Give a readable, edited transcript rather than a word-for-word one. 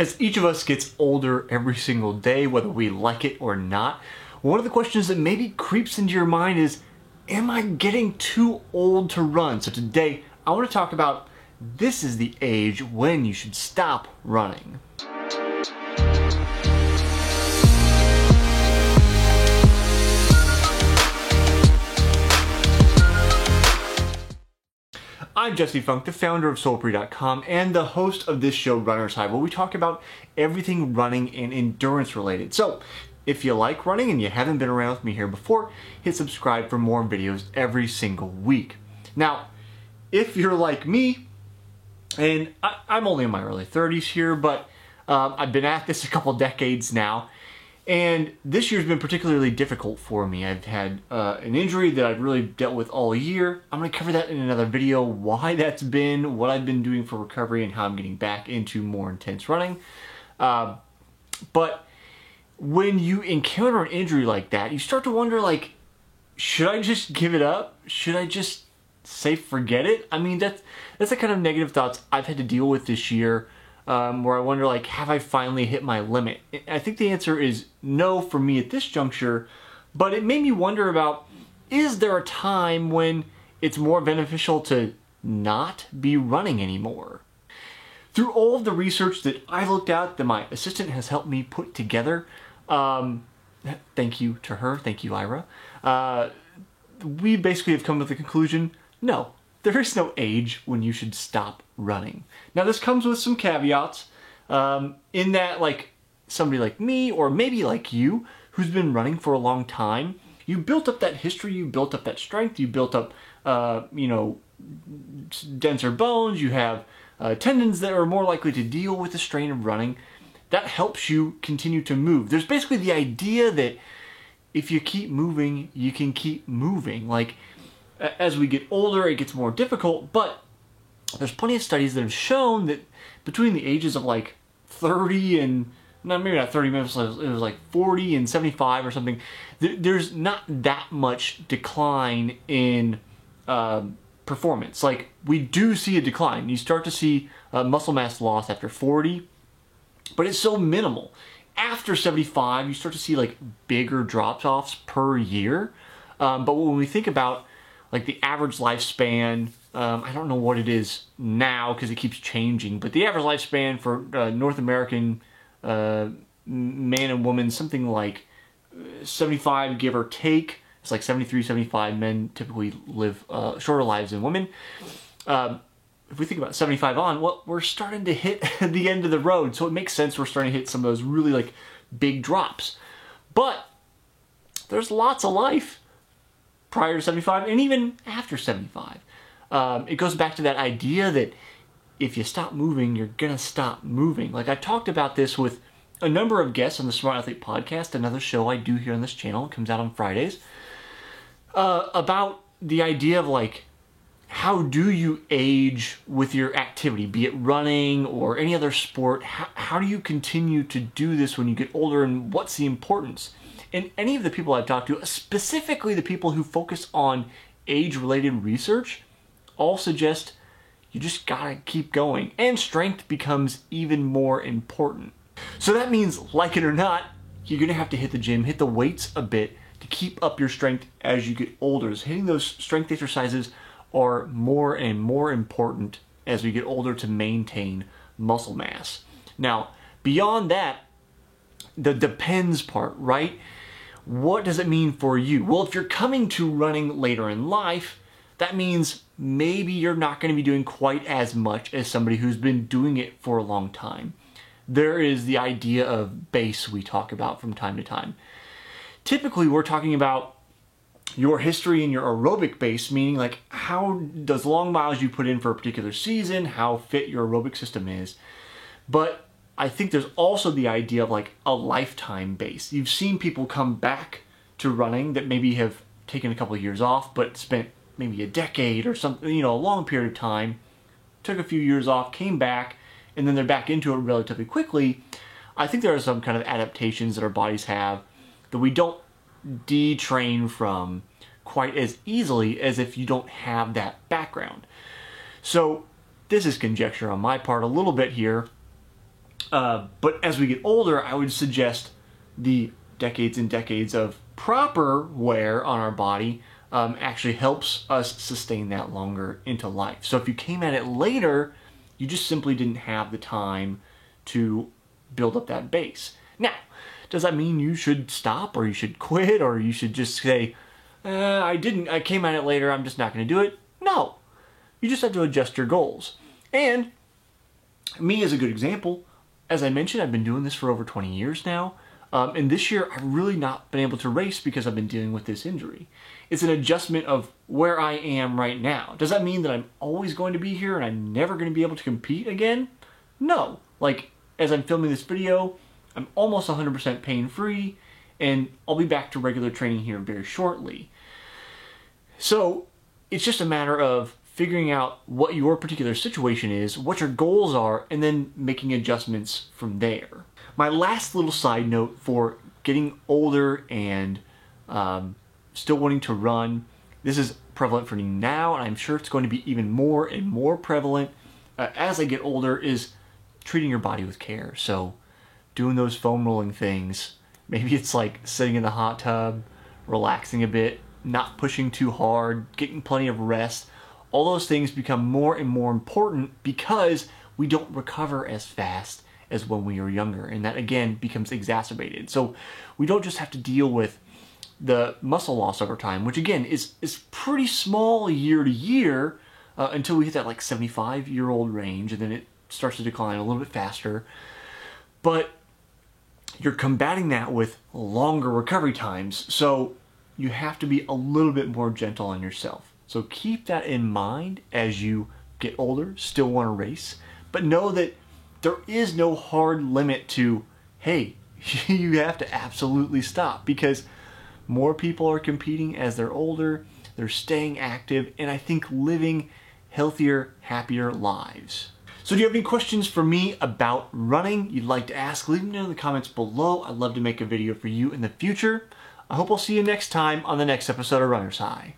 As each of us gets older every single day, whether we like it or not, one of the questions that maybe creeps into your mind is, am I getting too old to run? So today, I want to talk about this is the age when you should stop running. I'm Jesse Funk, the founder of Soulfree.com and the host of this show, Runner's High, where we talk about everything running and endurance related. So, if you like running and you haven't been around with me here before, hit subscribe for more videos every single week. Now, if you're like me, and I'm only in my early 30s here, but I've been at this a couple decades now, and this year's been particularly difficult for me. I've had an injury that I've really dealt with all year. I'm going to cover that in another video, why that's been, what I've been doing for recovery, and how I'm getting back into more intense running. But when you encounter an injury like that, you start to wonder, like, should I just give it up? Should I just say forget it? I mean, that's the kind of negative thoughts I've had to deal with this year. Where I wonder, like, have I finally hit my limit? I think the answer is no for me at this juncture, but it made me wonder about, is there a time when it's more beneficial to not be running anymore? Through all of the research that I looked at, that my assistant has helped me put together, thank you to her, thank you, Ira, we basically have come to the conclusion, no. There is no age when you should stop running. Now, this comes with some caveats, in that, like, somebody like me, or maybe like you, who's been running for a long time, you built up that history, you built up that strength, you built up, denser bones, you have tendons that are more likely to deal with the strain of running. That helps you continue to move. There's basically the idea that if you keep moving, you can keep moving. Like, as we get older, it gets more difficult, but there's plenty of studies that have shown that between the ages of like 30 and, no, maybe not 30 minutes, it was like 40 and 75 or something, there's not that much decline in performance. Like, we do see a decline. You start to see muscle mass loss after 40, but it's so minimal. After 75, you start to see like bigger drops-offs per year. But when we think about like the average lifespan, I don't know what it is now because it keeps changing, but the average lifespan for North American man and woman, something like 75, give or take. It's like 73, 75. Men typically live shorter lives than women. If we think about 75 on, well, we're starting to hit the end of the road, so it makes sense we're starting to hit some of those really like big drops. But there's lots of life prior to 75 and even after 75. It goes back to that idea that if you stop moving, you're gonna stop moving. Like, I talked about this with a number of guests on the Smart Athlete Podcast, another show I do here on this channel. It comes out on Fridays. About the idea of, like, how do you age with your activity, be it running or any other sport? How do you continue to do this when you get older, and what's the importance? And any of the people I've talked to, specifically the people who focus on age-related research, all suggest you just gotta keep going. And strength becomes even more important. So that means, like it or not, you're gonna have to hit the gym, hit the weights a bit to keep up your strength as you get older. So hitting those strength exercises are more and more important as we get older to maintain muscle mass. Now, beyond that, the depends part, right? What does it mean for you? Well, if you're coming to running later in life, that means maybe you're not going to be doing quite as much as somebody who's been doing it for a long time. There is the idea of base we talk about from time to time. Typically, we're talking about your history and your aerobic base, meaning like how does long miles you put in for a particular season, how fit your aerobic system is. But I think there's also the idea of like a lifetime base. You've seen people come back to running that maybe have taken a couple of years off, but spent maybe a decade or something, a long period of time, took a few years off, came back, and then they're back into it relatively quickly. I think there are some kind of adaptations that our bodies have that we don't detrain from quite as easily as if you don't have that background. So this is conjecture on my part a little bit here, But as we get older, I would suggest the decades and decades of proper wear on our body actually helps us sustain that longer into life. So if you came at it later, you just simply didn't have the time to build up that base. Now, does that mean you should stop, or you should quit, or you should just say, I came at it later, I'm just not going to do it? No. You just have to adjust your goals. And me as a good example, as I mentioned, I've been doing this for over 20 years now. And this year, I've really not been able to race because I've been dealing with this injury. It's an adjustment of where I am right now. Does that mean that I'm always going to be here and I'm never going to be able to compete again? No. Like, as I'm filming this video, I'm almost 100% pain-free, and I'll be back to regular training here very shortly. So, it's just a matter of figuring out what your particular situation is, what your goals are, and then making adjustments from there. My last little side note for getting older and still wanting to run, this is prevalent for me now, and I'm sure it's going to be even more and more prevalent as I get older, is treating your body with care. So doing those foam rolling things, maybe it's like sitting in the hot tub, relaxing a bit, not pushing too hard, getting plenty of rest. All those things become more and more important because we don't recover as fast as when we were younger, and that again becomes exacerbated. So we don't just have to deal with the muscle loss over time, which again is pretty small year to year until we hit that like 75-year-old range, and then it starts to decline a little bit faster. But you're combating that with longer recovery times, so you have to be a little bit more gentle on yourself. So keep that in mind as you get older, still want to race, but know that there is no hard limit to, hey, you have to absolutely stop, because more people are competing as they're older, they're staying active, and I think living healthier, happier lives. So do you have any questions for me about running you'd like to ask? Leave them down in the comments below. I'd love to make a video for you in the future. I hope I'll see you next time on the next episode of Runner's High.